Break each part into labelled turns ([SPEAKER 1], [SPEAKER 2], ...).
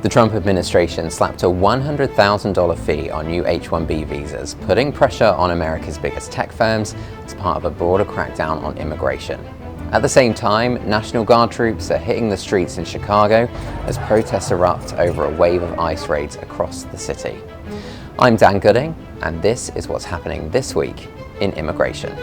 [SPEAKER 1] The Trump administration slapped a $100,000 fee on new H-1B visas, putting pressure on America's biggest tech firms as part of a broader crackdown on immigration. At the same time, National Guard troops are hitting the streets in Chicago as protests erupt over a wave of ICE raids across the city. I'm Dan Gooding, and this is what's happening this week in immigration.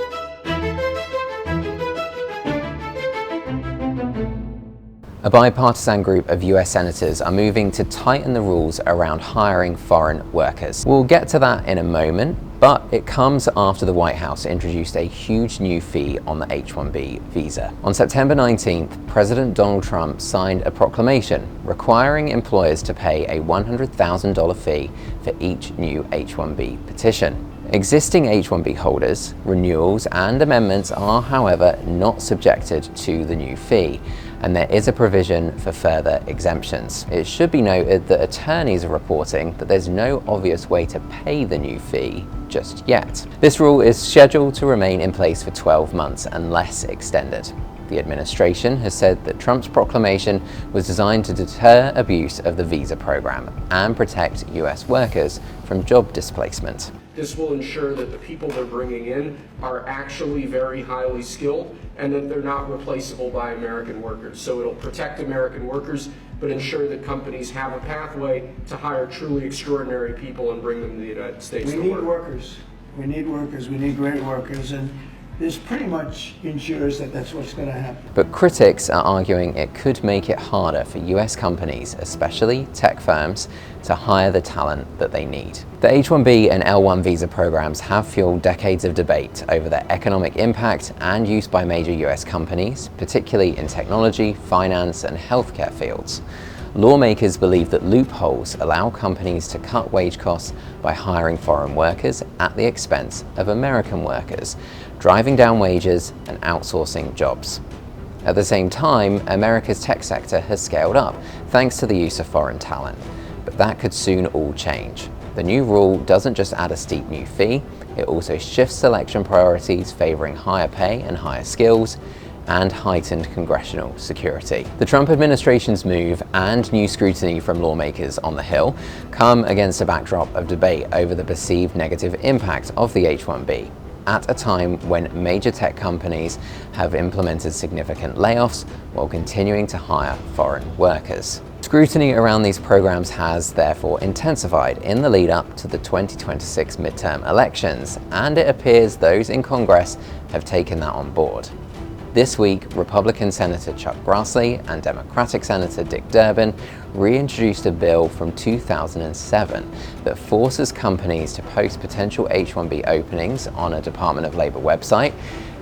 [SPEAKER 1] A bipartisan group of US senators are moving to tighten the rules around hiring foreign workers. We'll get to that in a moment, but it comes after the White House introduced a huge new fee on the H-1B visa. On September 19th, President Donald Trump signed a proclamation requiring employers to pay a $100,000 fee for each new H-1B petition. Existing H-1B holders, renewals and amendments are, however, not subjected to the new fee, and there is a provision for further exemptions. It should be noted that attorneys are reporting that there's no obvious way to pay the new fee just yet. This rule is scheduled to remain in place for 12 months unless extended. The administration has said that Trump's proclamation was designed to deter abuse of the visa program and protect US workers from job displacement.
[SPEAKER 2] This will ensure that the people they're bringing in are actually very highly skilled and that they're not replaceable by American workers. So it'll protect American workers, but ensure that companies have a pathway to hire truly extraordinary people and bring them to the United States to work.
[SPEAKER 3] We need workers. We need workers. We need great workers. And this pretty much ensures that that's what's going to happen.
[SPEAKER 1] But critics are arguing it could make it harder for US companies, especially tech firms, to hire the talent that they need. The H-1B and L-1 visa programs have fueled decades of debate over their economic impact and use by major US companies, particularly in technology, finance, and healthcare fields. Lawmakers believe that loopholes allow companies to cut wage costs by hiring foreign workers at the expense of American workers, driving down wages and outsourcing jobs. At the same time, America's tech sector has scaled up thanks to the use of foreign talent, but that could soon all change. The new rule doesn't just add a steep new fee, it also shifts selection priorities favoring higher pay and higher skills, and heightened congressional security. The Trump administration's move and new scrutiny from lawmakers on the Hill come against a backdrop of debate over the perceived negative impact of the H-1B, at a time when major tech companies have implemented significant layoffs while continuing to hire foreign workers. Scrutiny around these programs has therefore intensified in the lead up to the 2026 midterm elections, and it appears those in Congress have taken that on board. This week, Republican Senator Chuck Grassley and Democratic Senator Dick Durbin reintroduced a bill from 2007 that forces companies to post potential H-1B openings on a Department of Labor website,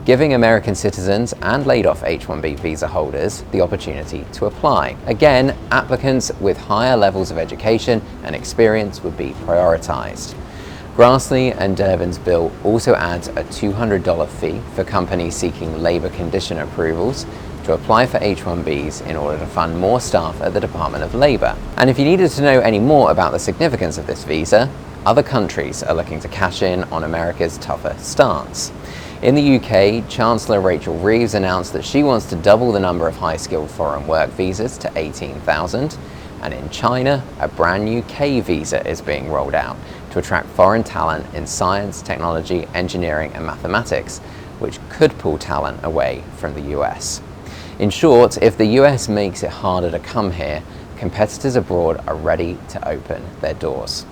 [SPEAKER 1] giving American citizens and laid-off H-1B visa holders the opportunity to apply. Again, applicants with higher levels of education and experience would be prioritized. Grassley and Durbin's bill also adds a $200 fee for companies seeking labor condition approvals to apply for H-1Bs in order to fund more staff at the Department of Labor. And if you needed to know any more about the significance of this visa, other countries are looking to cash in on America's tougher stance. In the UK, Chancellor Rachel Reeves announced that she wants to double the number of high-skilled foreign work visas to 18,000. And in China, a brand new K visa is being rolled out to attract foreign talent in science, technology, engineering, and mathematics, which could pull talent away from the US. In short, if the US makes it harder to come here, competitors abroad are ready to open their doors.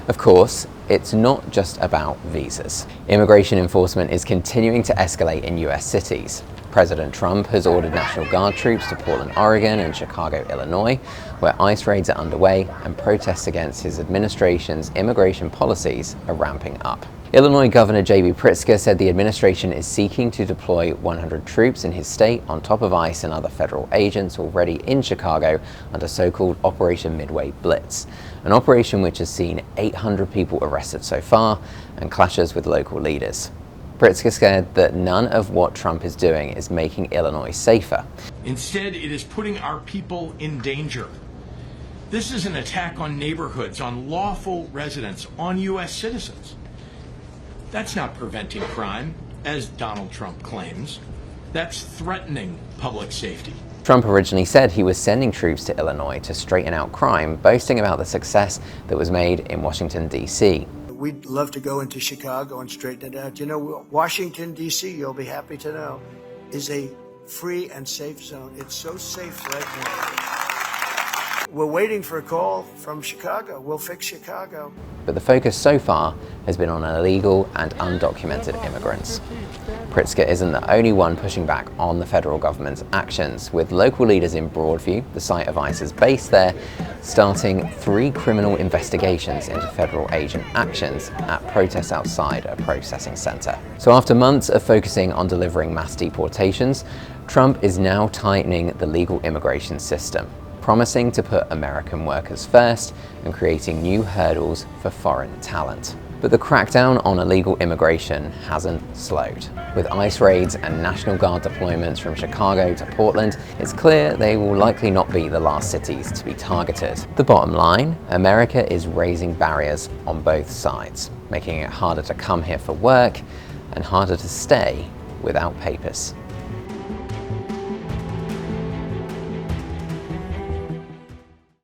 [SPEAKER 1] Of course, it's not just about visas. Immigration enforcement is continuing to escalate in US cities. President Trump has ordered National Guard troops to Portland, Oregon and Chicago, Illinois, where ICE raids are underway and protests against his administration's immigration policies are ramping up. Illinois Governor JB Pritzker said the administration is seeking to deploy 100 troops in his state on top of ICE and other federal agents already in Chicago under so-called Operation Midway Blitz, an operation which has seen 800 people arrested so far and clashes with local leaders. Pritzker said that none of what Trump is doing is making Illinois safer.
[SPEAKER 4] Instead, it is putting our people in danger. This is an attack on neighborhoods, on lawful residents, on U.S. citizens. That's not preventing crime, as Donald Trump claims. That's threatening public safety.
[SPEAKER 1] Trump originally said he was sending troops to Illinois to straighten out crime, boasting about the success that was made in Washington, D.C.
[SPEAKER 3] We'd love to go into Chicago and straighten it out. You know, Washington, D.C., you'll be happy to know, is a free and safe zone. It's so safe right now. We're waiting for a call from Chicago. We'll fix Chicago.
[SPEAKER 1] But the focus so far has been on illegal and undocumented immigrants. Pritzker isn't the only one pushing back on the federal government's actions, with local leaders in Broadview, the site of ICE's base there, starting 3 criminal investigations into federal agent actions at protests outside a processing center. So after months of focusing on delivering mass deportations, Trump is now tightening the legal immigration system, promising to put American workers first and creating new hurdles for foreign talent. But the crackdown on illegal immigration hasn't slowed. With ICE raids and National Guard deployments from Chicago to Portland, it's clear they will likely not be the last cities to be targeted. The bottom line, America is raising barriers on both sides, making it harder to come here for work and harder to stay without papers.